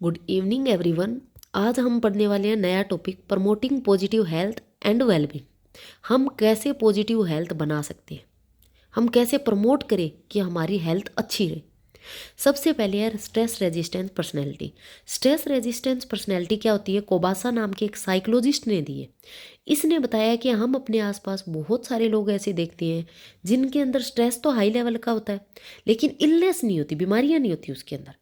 Good evening everyone. आज हम पढ़ने वाले हैं नया topic promoting positive health and wellbeing. हम कैसे पॉजिटिव हेल्थ बना सकते हैं, हम कैसे प्रमोट करें कि हमारी हेल्थ अच्छी रहे। सबसे पहले है stress resistance personality. Stress resistance personality क्या होती है? कोबासा नाम के एक साइकोलॉजिस्ट ने दी है। इसने बताया कि हम अपने आसपास बहुत सारे लोग ऐसे देखते हैं जिनके अंदर स्ट्रेस तो हाई लेवल का होता है, लेकिन इलनेस नहीं होती, बीमारियां नहीं होती उसके अंदर।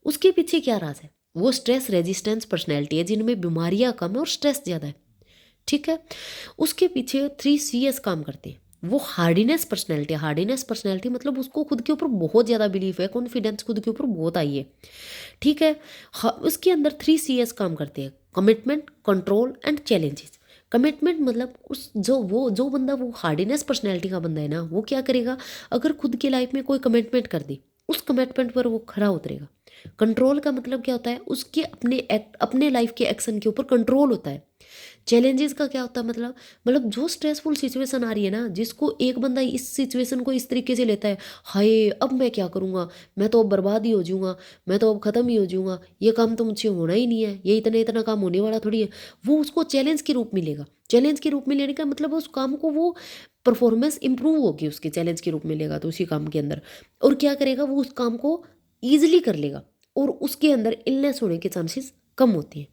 उसके पीछे क्या राज है? वो स्ट्रेस रेजिस्टेंस पर्सनैलिटी है जिनमें बीमारियां कम है और स्ट्रेस ज़्यादा है। ठीक है। उसके पीछे 3 CS काम करते हैं। वो हार्डीनेस पर्सनैलिटी है। हार्डीनेस पर्सनैलिटी मतलब उसको खुद के ऊपर बहुत ज़्यादा बिलीफ है, कॉन्फिडेंस खुद के ऊपर बहुत आई है। ठीक है। उसके अंदर 3CS काम करते हैं: commitment, control and challenges. Commitment मतलब उस जो बंदा वो हार्डीनेस पर्सनैलिटी का बंदा है ना, वो क्या करेगा? अगर खुद की लाइफ में कोई कमिटमेंट कर दी, उस कमिटमेंट पर वो खरा उतरेगा। कंट्रोल का मतलब क्या होता है? उसके अपने लाइफ के एक्शन के ऊपर कंट्रोल होता है। चैलेंजेस का क्या होता है? मतलब जो स्ट्रेसफुल सिचुएशन आ रही है ना, जिसको एक बंदा इस सिचुएशन को इस तरीके से लेता है, हाय अब मैं क्या करूँगा, मैं तो अब बर्बाद ही हो जाऊँगा, मैं तो अब ख़त्म ही हो जाऊँगा, ये काम तो मुझसे होना ही नहीं है, ये इतना इतना काम होने वाला थोड़ी है। वो उसको चैलेंज के रूप में लेगा। चैलेंज के रूप में लेने का मतलब उस काम को वो परफॉर्मेंस इंप्रूव होगी उसके चैलेंज के रूप में लेगा तो उसी काम के अंदर। और क्या करेगा? वो उस काम को ईजिली कर लेगा और उसके अंदर इलनेस होने के चांसेस कम होते हैं।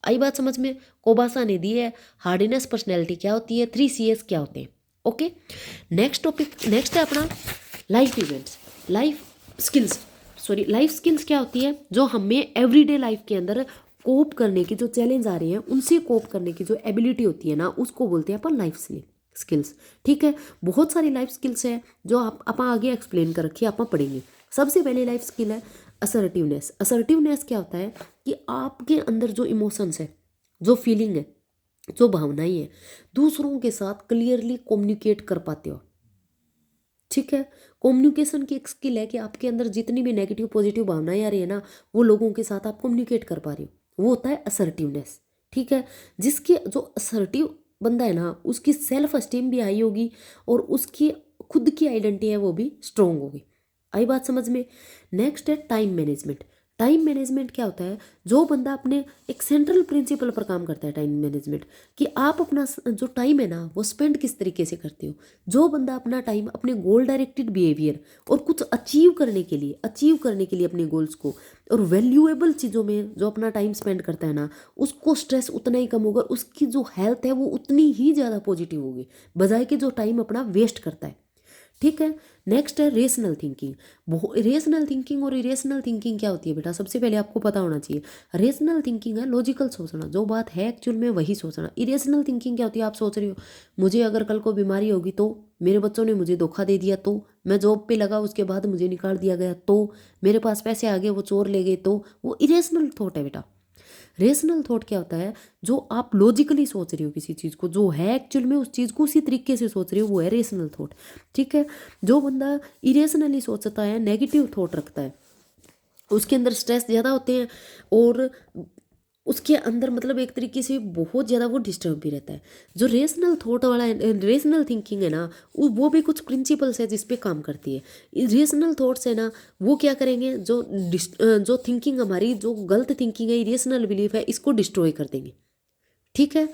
आई बात समझ में? कोबासा ने दी है हार्डीनेस पर्सनैलिटी क्या होती है, 3CS क्या होते हैं। ओके। नेक्स्ट है अपना life events, life skills. Life skills क्या होती है? जो हमें एवरीडे लाइफ के अंदर कोप करने की, जो चैलेंज आ रहे हैं उनसे कोप करने की जो एबिलिटी होती है ना, उसको बोलते हैं अपन लाइफ स्किल्स। ठीक है। बहुत सारी लाइफ स्किल्स है जो आप आगे एक्सप्लेन कर रखी है, आप पढ़ेंगे। सबसे पहले लाइफ स्किल है असर्टिवनेस। असर्टिवनेस क्या होता है कि आपके अंदर जो इमोशंस है, जो फीलिंग है, जो भावनाएं हैं, दूसरों के साथ क्लियरली कम्युनिकेट कर पाते हो। ठीक है। कम्युनिकेशन की एक स्किल है कि आपके अंदर जितनी भी नेगेटिव पॉजिटिव भावनाएं आ रही है ना, वो लोगों के साथ आप कम्युनिकेट कर पा रहे हो। वो होता है असर्टिवनेस। ठीक है। जिसके जो असर्टिव बंदा है ना, उसकी सेल्फ एस्टीम भी हाई होगी और उसकी खुद की आइडेंटिटी है वो भी स्ट्रोंग होगी। आई बात समझ में? नेक्स्ट है टाइम मैनेजमेंट। टाइम मैनेजमेंट क्या होता है? जो बंदा अपने एक सेंट्रल प्रिंसिपल पर काम करता है टाइम मैनेजमेंट, कि आप अपना जो टाइम है ना वो स्पेंड किस तरीके से करते हो। जो बंदा अपना टाइम अपने गोल डायरेक्टेड बिहेवियर और कुछ अचीव करने के लिए अपने गोल्स को और वैल्यूएबल चीज़ों में जो अपना टाइम स्पेंड करता है ना, उसको स्ट्रेस उतना ही कम होगा, उसकी जो हेल्थ है वो उतनी ही ज़्यादा पॉजिटिव होगी, बजाय कि जो टाइम अपना वेस्ट करता है। ठीक है। नेक्स्ट है रेशनल थिंकिंग। रेशनल थिंकिंग और इरेशनल थिंकिंग क्या होती है बेटा? सबसे पहले आपको पता होना चाहिए। रेशनल थिंकिंग है लॉजिकल सोचना, जो बात है एक्चुअल में वही सोचना। इरेशनल थिंकिंग क्या होती है? आप सोच रही हो मुझे अगर कल को बीमारी होगी तो, मेरे बच्चों ने मुझे धोखा दे दिया तो, मैं जॉब पे लगा उसके बाद मुझे निकाल दिया गया तो, मेरे पास पैसे आ गए वो चोर ले गए तो। वो इरेशनल थॉट है बेटा। रेशनल थॉट क्या होता है? जो आप लॉजिकली सोच रहे हो किसी चीज़ को, जो है एक्चुअल में उस चीज़ को उसी तरीके से सोच रहे हो, वो है रेशनल थॉट। ठीक है। जो बंदा इरेशनली सोचता है, नेगेटिव थॉट रखता है, उसके अंदर स्ट्रेस ज़्यादा होते हैं और उसके अंदर मतलब एक तरीके से बहुत ज़्यादा वो डिस्टर्ब भी रहता है। जो रेशनल थॉट वाला है, रेशनल थिंकिंग है ना, वो भी कुछ प्रिंसिपल्स है जिस पे काम करती है। रेशनल थॉट्स है ना, वो क्या करेंगे? जो थिंकिंग हमारी जो गलत थिंकिंग है, इरेशनल बिलीफ है, इसको डिस्ट्रॉय कर देंगे। ठीक है।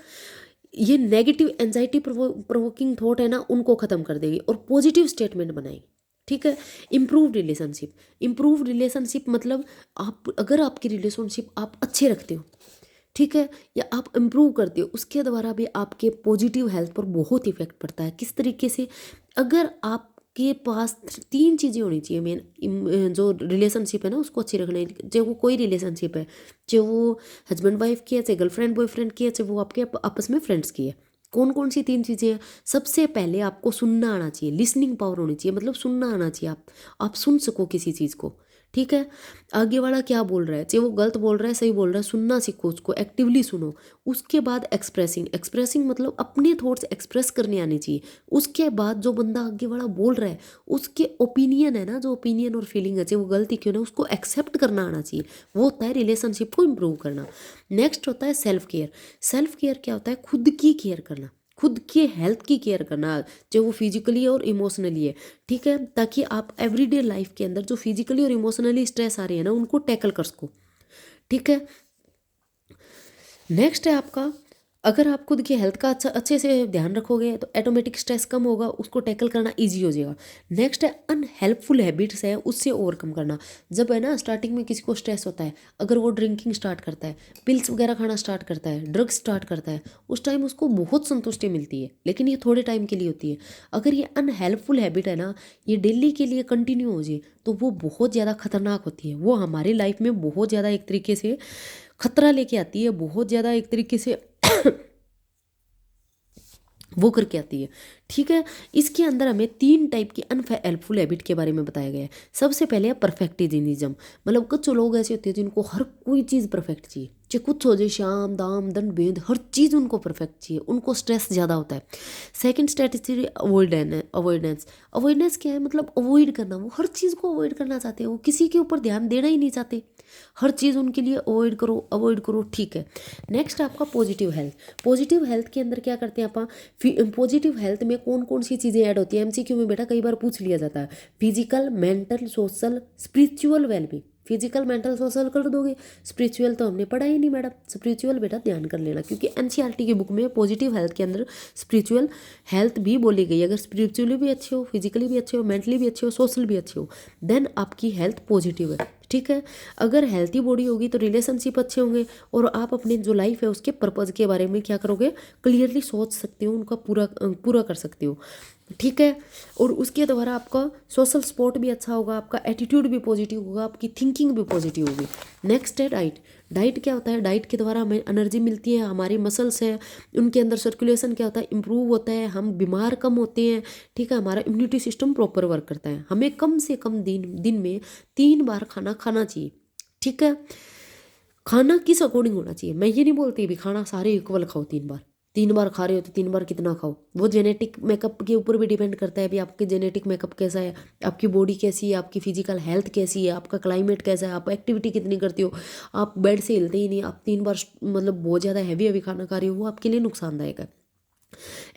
ये नेगेटिव एंजाइटी प्रोवोकिंग थॉट है ना, उनको ख़त्म कर देगी और पॉजिटिव स्टेटमेंट बनाएगी। ठीक है। इम्प्रूव रिलेशनशिप मतलब आप अगर आपकी रिलेशनशिप आप अच्छे रखते हो, ठीक है, या आप इम्प्रूव करते हो, उसके द्वारा भी आपके पॉजिटिव हेल्थ पर बहुत इफेक्ट पड़ता है। किस तरीके से? अगर आपके पास 3 चीज़ें होनी चाहिए मेन, जो रिलेशनशिप है ना उसको अच्छी रखना है। चाहे वो कोई रिलेशनशिप है, चाहे वो हस्बैंड वाइफ की है, चाहे गर्लफ्रेंड बॉयफ्रेंड की है, चाहे वो आपके आपस में फ्रेंड्स की है। कौन कौन सी 3 चीज़ें हैं? सबसे पहले आपको सुनना आना चाहिए, लिसनिंग पावर होनी चाहिए, मतलब सुनना आना चाहिए। आप सुन सको किसी चीज़ को। ठीक है। आगे वाला क्या बोल रहा है, चाहे वो गलत बोल रहा है सही बोल रहा है, सुनना सीखो, उसको एक्टिवली सुनो। उसके बाद एक्सप्रेसिंग मतलब अपने थॉट्स एक्सप्रेस करने आने चाहिए। उसके बाद जो बंदा आगे वाला बोल रहा है उसके ओपिनियन है ना, जो ओपिनियन और फीलिंग है, चाहे वो गलती क्यों ना, उसको एक्सेप्ट करना आना चाहिए। वो होता है रिलेशनशिप को इम्प्रूव करना। नेक्स्ट होता है सेल्फ केयर। सेल्फ केयर क्या होता है? खुद की केयर करना, खुद के हेल्थ की केयर करना, चाहे वो फिजिकली और इमोशनली है। ठीक है। ताकि आप एवरीडे लाइफ के अंदर जो फिजिकली और इमोशनली स्ट्रेस आ रही है ना, उनको टैकल कर सको। ठीक है। नेक्स्ट है आपका, अगर आप खुद की हेल्थ का अच्छे से ध्यान रखोगे तो ऑटोमेटिक स्ट्रेस कम होगा, उसको टैकल करना इजी हो जाएगा। नेक्स्ट है अनहेल्पफुल हैबिट्स है उससे ओवरकम करना। जब है ना स्टार्टिंग में किसी को स्ट्रेस होता है, अगर वो ड्रिंकिंग स्टार्ट करता है, पिल्स वगैरह खाना स्टार्ट करता है, ड्रग्स स्टार्ट करता है, उस टाइम उसको बहुत संतुष्टि मिलती है, लेकिन ये थोड़े टाइम के लिए होती है। अगर ये अनहेल्पफुल हैबिट है ना, ये डेली के लिए कंटिन्यू हो जाए तो वो बहुत ज़्यादा खतरनाक होती है। वो हमारी लाइफ में बहुत ज़्यादा एक तरीके से खतरा लेके आती है, बहुत ज़्यादा एक तरीके से वो करके आती है। ठीक है। इसके अंदर हमें 3 टाइप की अनहेल्पफुल हैबिट के बारे में बताया गया है। सबसे पहले है परफेक्टिज्म, मतलब कुछ लोग ऐसे होते हैं जिनको हर कोई चीज़ परफेक्ट चाहिए, चाहे कुछ हो जाए, शाम दाम दंड भेद हर चीज़ उनको परफेक्ट चाहिए, उनको स्ट्रेस ज़्यादा होता है। Second strategy avoidance. अवॉइडेंस क्या है, मतलब अवॉइड करना, वो हर चीज़ को अवॉइड करना चाहते हैं, वो किसी के ऊपर ध्यान देना ही नहीं चाहते, हर चीज़ उनके लिए अवॉइड करो अवॉइड करो। ठीक है। नेक्स्ट आपका पॉजिटिव हेल्थ। पॉजिटिव हेल्थ के अंदर क्या करते हैं आप, पॉजिटिव हेल्थ में कौन कौन सी चीज़ें ऐड होती है, एमसीक्यू में बेटा कई बार पूछ लिया जाता है। Physical, mental, social, spiritual wellbeing. Physical, mental, social कर दोगे, स्पिरिचुअल तो हमने पढ़ा ही नहीं मैडम, स्पिरिचुअल बेटा ध्यान कर लेना, क्योंकि एनसीईआरटी की बुक में पॉजिटिव हेल्थ के अंदर स्पिरिचुअल हेल्थ भी बोली गई। अगर स्पिरिचुअली भी अच्छे हो, फिजिकली भी अच्छे हो, मेंटली भी अच्छे हो, सोशल भी अच्छे हो, देन आपकी हेल्थ पॉजिटिव है। ठीक है। अगर हेल्थी बॉडी होगी तो रिलेशनशिप अच्छे होंगे, और आप अपनी जो लाइफ है उसके पर्पज़ के बारे में क्या करोगे, क्लियरली सोच सकते हो, उनका पूरा कर सकते हो। ठीक है। और उसके द्वारा आपका सोशल सपोर्ट भी अच्छा होगा, आपका एटीट्यूड भी पॉजिटिव होगा, आपकी थिंकिंग भी पॉजिटिव होगी। नेक्स्ट है डाइट। डाइट क्या होता है, डाइट के द्वारा हमें एनर्जी मिलती है, हमारी मसल्स है उनके अंदर सर्कुलेशन क्या होता है, इंप्रूव होता है, हम बीमार कम होते हैं। ठीक है। हमारा इम्यूनिटी सिस्टम प्रॉपर वर्क करता है। हमें कम से कम दिन में 3 बार खाना खाना चाहिए। ठीक है। खाना किस अकॉर्डिंग होना चाहिए, मैं ये नहीं बोलती भी खाना सारे इक्वल खाओ, 3 बार। 3 बार खा रहे हो तो 3 बार कितना खाओ, वो जेनेटिक मेकअप के ऊपर भी डिपेंड करता है भी आपके जेनेटिक मेकअप कैसा है, आपकी बॉडी कैसी है, आपकी फिजिकल हेल्थ कैसी है, आपका क्लाइमेट कैसा है, आप एक्टिविटी कितनी करती हो। आप बेड से हिलते ही नहीं, आप 3 बार मतलब बहुत ज़्यादा हैवी हैवी खाना खा रही हो, वो आपके लिए नुकसानदायक है।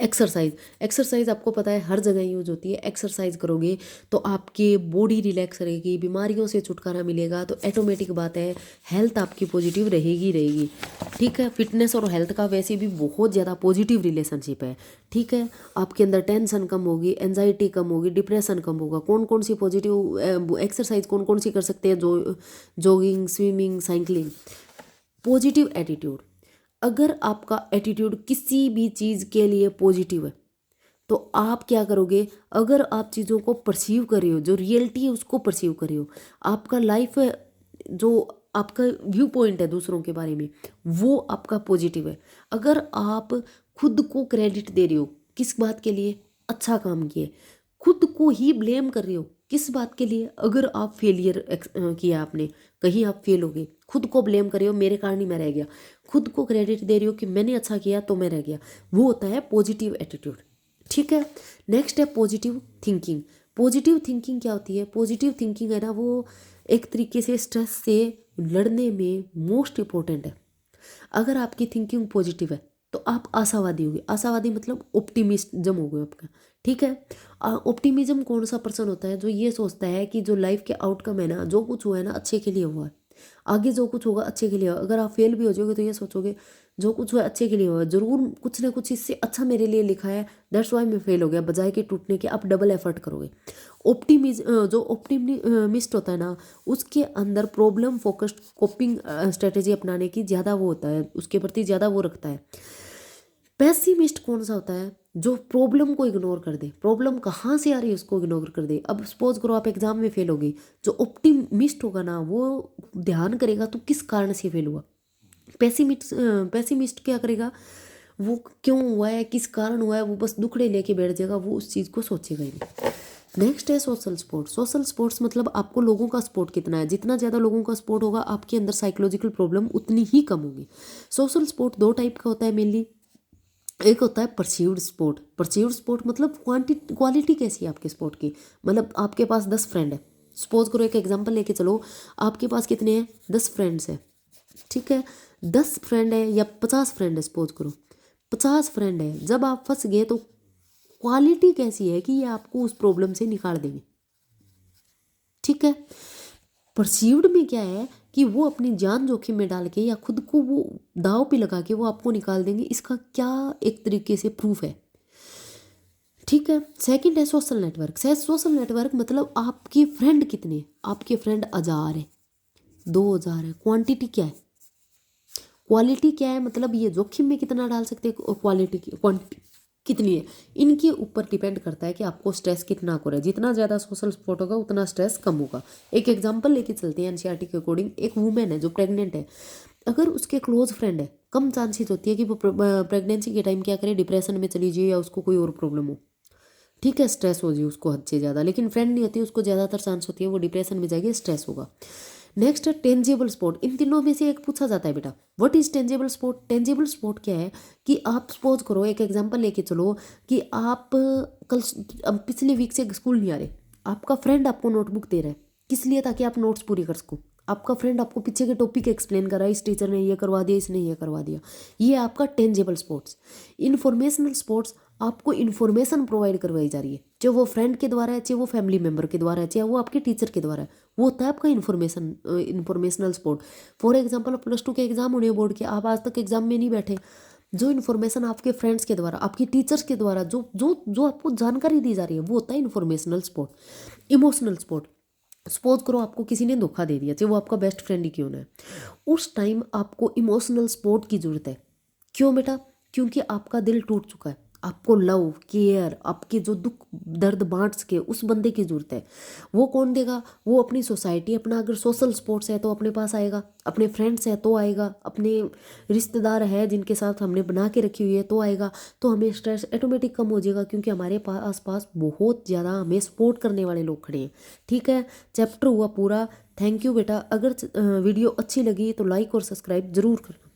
एक्सरसाइज। एक्सरसाइज आपको पता है हर जगह यूज होती है। एक्सरसाइज करोगे तो आपकी बॉडी रिलैक्स रहेगी, बीमारियों से छुटकारा मिलेगा, तो ऑटोमेटिक बात है हेल्थ आपकी पॉजिटिव रहेगी रहेगी। ठीक है। फिटनेस और हेल्थ का वैसे भी बहुत ज़्यादा पॉजिटिव रिलेशनशिप है। ठीक है। आपके अंदर टेंशन कम होगी, एंजाइटी कम होगी, डिप्रेशन कम होगा। कौन कौन सी पॉजिटिव एक्सरसाइज कौन कौन सी कर सकते हैं, jogging, swimming, cycling. Positive attitude. अगर आपका एटीट्यूड किसी भी चीज़ के लिए पॉजिटिव है तो आप क्या करोगे, अगर आप चीज़ों को परसीव कर रहे हो, जो रियलिटी है उसको परसीव कर रहे हो, आपका लाइफ जो आपका व्यू पॉइंट है दूसरों के बारे में वो आपका पॉजिटिव है। अगर आप खुद को क्रेडिट दे रहे हो किस बात के लिए, अच्छा काम किए, खुद को ही ब्लेम कर रहे हो किस बात के लिए, अगर आप फेलियर किया आपने, कहीं आप फेल हो गए, खुद को ब्लेम कर रहे हो मेरे कारण ही मैं रह गया, खुद को क्रेडिट दे रही हो कि मैंने अच्छा किया तो मैं रह गया, वो होता है पॉजिटिव एटीट्यूड। ठीक है। नेक्स्ट है पॉजिटिव थिंकिंग। पॉजिटिव थिंकिंग क्या होती है, पॉजिटिव थिंकिंग है ना वो एक तरीके से स्ट्रेस से लड़ने में मोस्ट इम्पोर्टेंट है। अगर आपकी थिंकिंग पॉजिटिव है तो आप आशावादी होगे, आशावादी मतलब ऑप्टिमिज्म होगा आपका। ठीक है। ऑप्टिमिज्म कौन सा पर्सन होता है, जो ये सोचता है कि जो लाइफ के आउटकम है ना, जो कुछ हुआ है ना अच्छे के लिए हुआ है, आगे जो कुछ होगा अच्छे के लिए होगा। अगर आप फेल भी हो जाओगे तो ये सोचोगे जो कुछ हुआ अच्छे के लिए हुआ, जरूर कुछ ना कुछ इससे अच्छा मेरे लिए लिखा है, दैट्स वाई मैं फेल हो गया, बजाय के टूटने के आप डबल एफर्ट करोगे। जो ऑप्टिमिस्ट होता है ना उसके अंदर प्रॉब्लम फोकस्ड कोपिंग स्ट्रेटेजी अपनाने की ज़्यादा वो होता है, उसके प्रति ज़्यादा वो रखता है। पेसिमिस्ट कौन सा होता है, जो प्रॉब्लम को इग्नोर कर दे, प्रॉब्लम कहाँ से आ रही है उसको इग्नोर कर दे। अब सपोज करो आप एग्जाम में फेल हो गई, जो ऑप्टिमिस्ट होगा ना वो ध्यान करेगा तो किस कारण से फेल हुआ। पेसिमिस्ट क्या करेगा, वो क्यों हुआ है, किस कारण हुआ है, वो बस दुखड़े लेके बैठ जाएगा, वो उस चीज़ को सोचेगा ही नहीं। नेक्स्ट है सोशल सपोर्ट। सोशल सपोर्ट्स मतलब आपको लोगों का सपोर्ट कितना है, जितना ज़्यादा लोगों का सपोर्ट होगा आपके अंदर साइकोलॉजिकल प्रॉब्लम उतनी ही कम होगी। सोशल सपोर्ट 2 टाइप का होता है मेनली। एक होता है परसीव्ड सपोर्ट। परसीव्ड सपोर्ट मतलब क्वालिटी कैसी है आपके सपोर्ट की, मतलब आपके पास 10 फ्रेंड है, सपोज करो एक एग्जांपल लेके चलो, आपके पास कितने हैं 10 फ्रेंड्स हैं। ठीक है। 10 फ्रेंड है या 50 फ्रेंड है, सपोज करो 50 फ्रेंड है, जब आप फंस गए तो क्वालिटी कैसी है कि ये आपको उस प्रॉब्लम से निकाल देंगे। ठीक है। परसीव्ड में क्या है कि वो अपनी जान जोखिम में डाल के या खुद को वो दाव पे लगा के वो आपको निकाल देंगे, इसका क्या एक तरीके से प्रूफ है। ठीक है। सेकंड है सोशल नेटवर्क। सोशल नेटवर्क मतलब आपके फ्रेंड कितने, आपके फ्रेंड 1000 है, 2000 है, क्वांटिटी क्या है, क्वालिटी क्या है, मतलब ये जोखिम में कितना डाल सकते हैं, क्वालिटी की क्वांटिटी कितनी है, इनके ऊपर डिपेंड करता है कि आपको स्ट्रेस कितना हो रहा है। जितना ज़्यादा सोशल सपोर्ट होगा उतना स्ट्रेस कम होगा। एक एग्जांपल लेके चलते हैं एनसीईआरटी के अकॉर्डिंग। एक वुमेन है जो प्रेग्नेंट है, अगर उसके क्लोज फ्रेंड है, कम चांसेस होती है कि वो प्रेगनेंसी के टाइम क्या करे, डिप्रेशन में चली जाए या उसको कोई और प्रॉब्लम हो। ठीक है, स्ट्रेस हो जाए उसको हद से ज़्यादा, लेकिन फ्रेंड नहीं होती, उसको ज़्यादातर चांस होती है वो डिप्रेशन में जाएगी, स्ट्रेस होगा। नेक्स्ट है टेंजिबल स्पोर्ट। इन तीनों में से एक पूछा जाता है बेटा, what is tangible sport. Tangible sport क्या है कि आप सपोज करो, एक एग्जांपल लेके चलो कि आप कल पिछले वीक से स्कूल नहीं आ रहे, आपका फ्रेंड आपको नोटबुक दे रहा है, किस लिए, ताकि आप नोट्स पूरी कर सको। आपका फ्रेंड आपको पीछे के टॉपिक एक्सप्लेन कर रहा है, इस टीचर ने ये करवा दिया, इसने ये करवा दिया, ये आपका टेंजिबल स्पोर्ट्स। इन्फॉर्मेशनल स्पोर्ट्स, आपको इन्फॉर्मेशन प्रोवाइड करवाई जा रही है, चाहे वो फ्रेंड के द्वारा है, चाहे वो फैमिली मेम्बर के द्वारा है, चाहे वो आपके टीचर के द्वारा है, वो होता है आपका इन्फॉर्मेशनल स्पोर्ट। फॉर एग्जांपल +2 के एग्जाम होने बोर्ड के, आप आज तक एग्जाम में नहीं बैठे, जो इन्फॉर्मेशन आपके फ्रेंड्स के द्वारा, आपकी टीचर्स के द्वारा जो जो जो आपको जानकारी दी जा रही है, वो होता है informational sport. Emotional sport, suppose करो आपको किसी ने धोखा दे दिया, चाहे वो आपका बेस्ट फ्रेंड ही क्यों ना है, उस टाइम आपको इमोशनल सपोर्ट की जरूरत है। क्यों बेटा, क्योंकि आपका दिल टूट चुका है, आपको लव केयर, आपके जो दुख दर्द बांट सके उस बंदे की जरूरत है। वो कौन देगा, वो अपनी सोसाइटी, अपना अगर सोशल सपोर्ट्स है तो अपने पास आएगा, अपने फ्रेंड्स है तो आएगा, अपने रिश्तेदार है जिनके साथ हमने बना के रखी हुई है तो आएगा। तो हमें स्ट्रेस ऑटोमेटिक कम हो जाएगा, क्योंकि हमारे पास आसपास बहुत ज़्यादा हमें सपोर्ट करने वाले लोग खड़े हैं। ठीक है, चैप्टर हुआ पूरा। थैंक यू बेटा। अगर वीडियो अच्छी लगी तो लाइक और सब्सक्राइब जरूर करना।